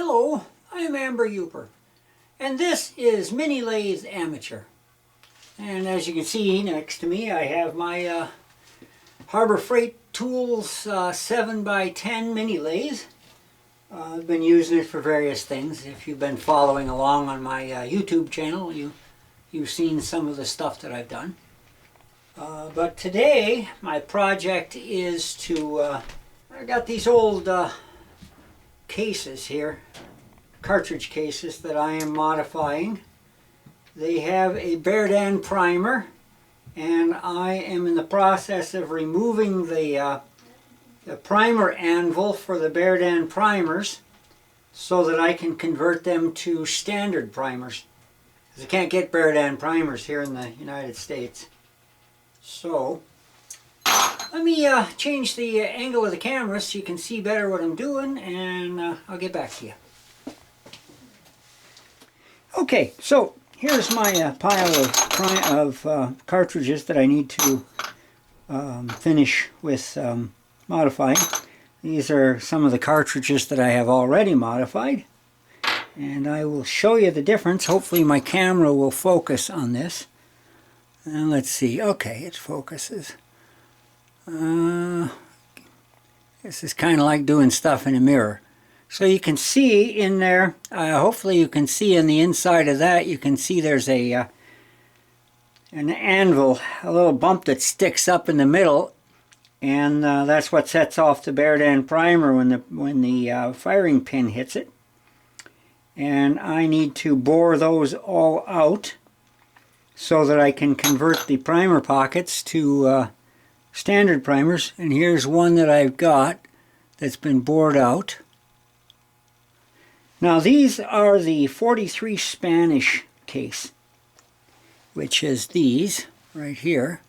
Hello, I'm Amber Uper, and this is Mini Lathe Amateur. And as you can see next to me, I have my Harbor Freight Tools 7x10 Mini Lathe. I've been using it for various things. If you've been following along on my YouTube channel, you've seen some of the stuff that I've done. But today, my project is to, I got these old cases here, cartridge cases that I am modifying. They have a berdan primer, and I am in the process of removing the primer anvil for the berdan primers so that I can convert them to standard primers, because I can't get berdan primers here in the United States. So let me change the angle of the camera so you can see better what I'm doing, and I'll get back to you. Okay, so here's my pile of cartridges that I need to finish with modifying. These are some of the cartridges that I have already modified, and I will show you the difference. Hopefully my camera will focus on this. And let's see, okay, it focuses. This is kind of like doing stuff in a mirror. So you can see in there, hopefully you can see in the inside of that, you can see there's an anvil, a little bump that sticks up in the middle, and that's what sets off the berdan primer when the firing pin hits it. And I need to bore those all out so that I can convert the primer pockets to standard primers. And here's one that I've got that's been bored out. Now these are the 43 Spanish case, which is these right here.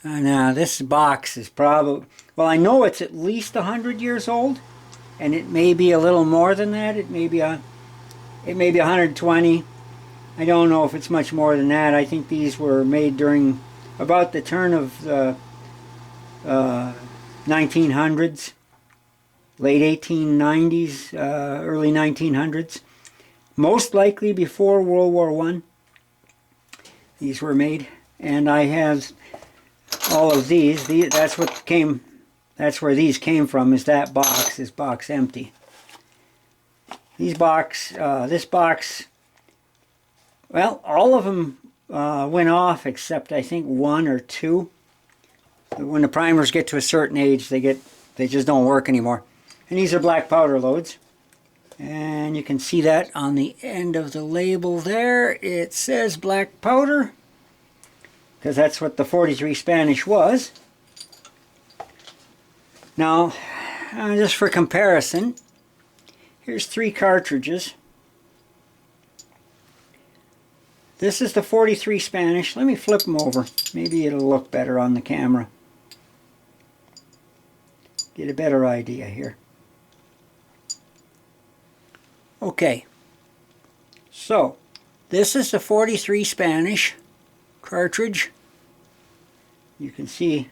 And this box is probably, well, I know it's at least 100 years old, and it may be a little more than that. It may be 120. I don't know if it's much more than that. I think these were made during about the turn of the 1900s, late 1890s, early 1900s. Most likely before World War I. These were made, and I have all of these. That's where these came from. Is that box? This box empty. This box. Well, all of them went off except I think one or two. When the primers get to a certain age, they just don't work anymore. And these are black powder loads. And you can see that on the end of the label there. It says black powder, because that's what the 43 Spanish was. Now, just for comparison, here's 3 cartridges. This is the 43 Spanish. Let me flip them over. Maybe it'll look better on the camera. Get a better idea here. Okay. So, this is the 43 Spanish cartridge. You can see.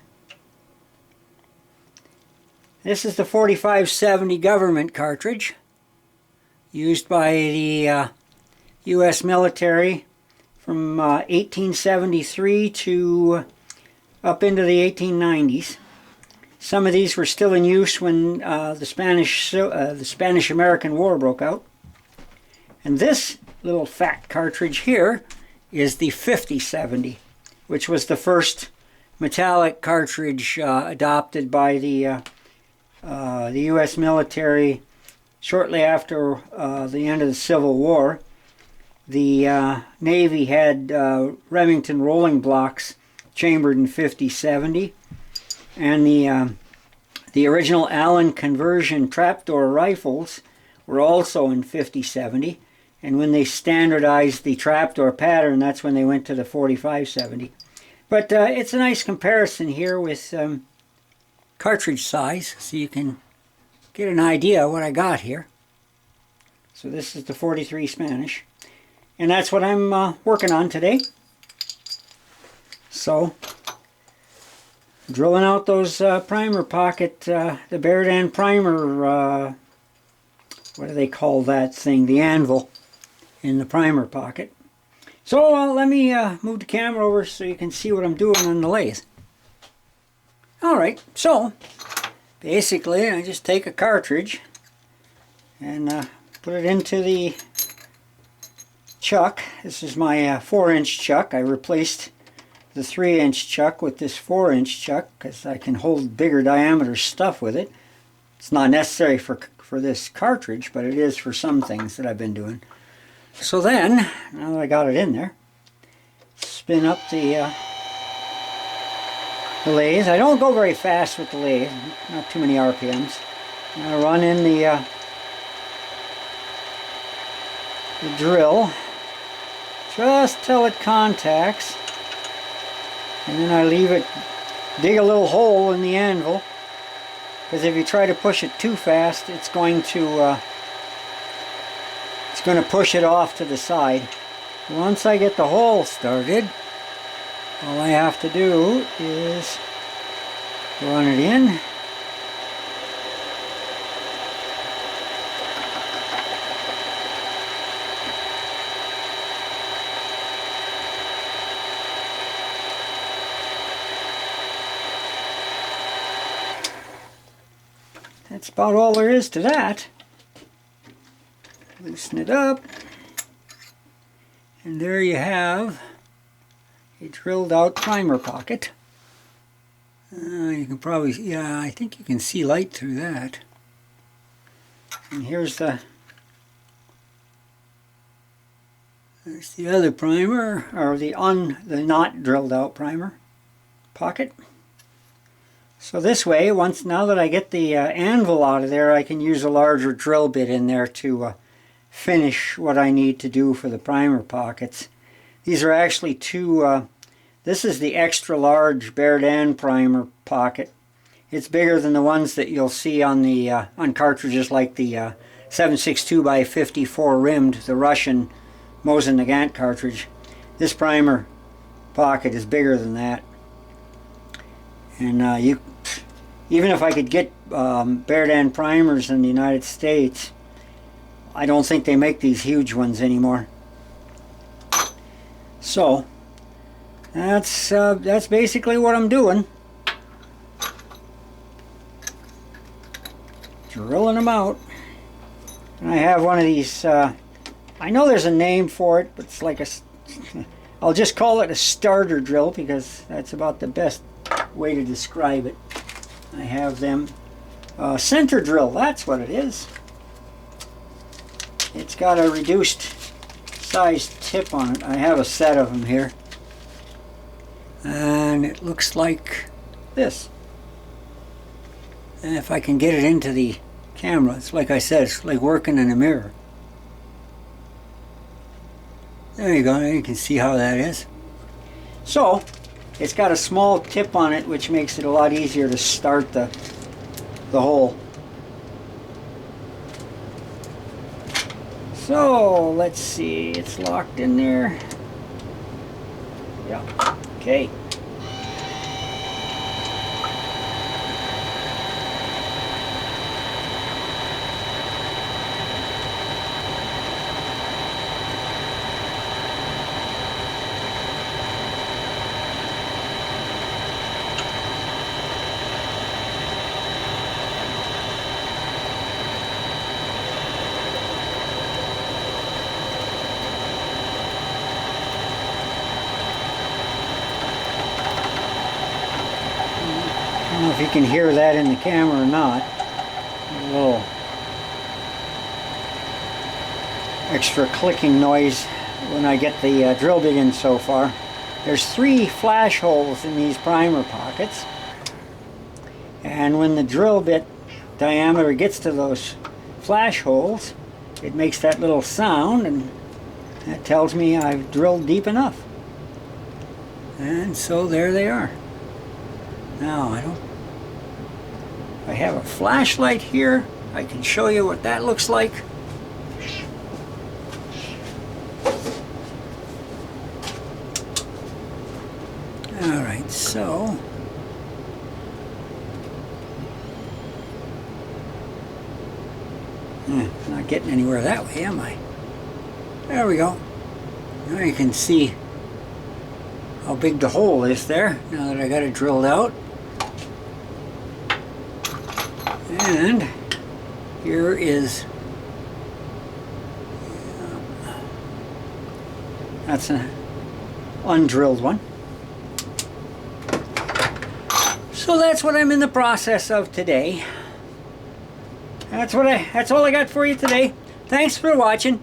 This is the 4570 government cartridge, used by the U.S. military from 1873 to up into the 1890s. Some of these were still in use when the Spanish-American War broke out. And this little fat cartridge here is the 5070, which was the first metallic cartridge adopted by the U.S. military shortly after the end of the Civil War. The Navy had Remington Rolling Blocks chambered in 50-70, and the original Allen conversion trapdoor rifles were also in 50-70, and when they standardized the trapdoor pattern, that's when they went to the 45-70. But it's a nice comparison here with cartridge size, so you can get an idea of what I got here. So this is the 43 Spanish. And that's what I'm working on today. So, drilling out those primer pocket, the berdan primer what do they call that thing? The anvil in the primer pocket. So let me move the camera over so you can see what I'm doing on the lathe. Alright, so basically I just take a cartridge and put it into the chuck. This is my 4-inch chuck. I replaced the 3-inch chuck with this 4-inch chuck because I can hold bigger diameter stuff with it. It's not necessary for this cartridge, but it is for some things that I've been doing. So then, now that I got it in there, spin up the lathe. I don't go very fast with the lathe, not too many RPMs. I run in the drill just till it contacts, and then I leave it, dig a little hole in the anvil, because if you try to push it too fast, it's going to push it off to the side. Once I get the hole started, all I have to do is run it in. That's about all there is to that. Loosen it up, and there you have a drilled out primer pocket. You can probably, yeah, I think you can see light through that. And there's the other primer, or the not drilled out primer pocket. So this way, now that I get the anvil out of there, I can use a larger drill bit in there to finish what I need to do for the primer pockets. These are actually two, this is the extra large berdan primer pocket. It's bigger than the ones that you'll see on the on cartridges like the 7.62 by 54 rimmed, the Russian Mosin Nagant cartridge. This primer pocket is bigger than that. And even if I could get berdan primers in the United States, I don't think they make these huge ones anymore. So that's basically what I'm doing. Drilling them out. And I have one of these, I know there's a name for it, but it's like I'll just call it a starter drill because that's about the best way to describe it. I have them center drill, that's what it is. It's got a reduced size tip on it. I have a set of them here, and it looks like this. And if I can get it into the camera, it's like I said, it's like working in a mirror. There you go, you can see how that is. So it's got a small tip on it, which makes it a lot easier to start the hole. So let's see, it's locked in there. Yeah, okay. I don't know if you can hear that in the camera or not. A little extra clicking noise when I get the drill bit in so far. There's 3 flash holes in these primer pockets, and when the drill bit diameter gets to those flash holes, it makes that little sound, and that tells me I've drilled deep enough. And so there they are. Now I have a flashlight here. I can show you what that looks like. Alright, so Not getting anywhere that way, am I? There we go. Now you can see how big the hole is there, now that I got it drilled out. And here is, that's an undrilled one. So that's what I'm in the process of today. That's all I got for you today. Thanks for watching.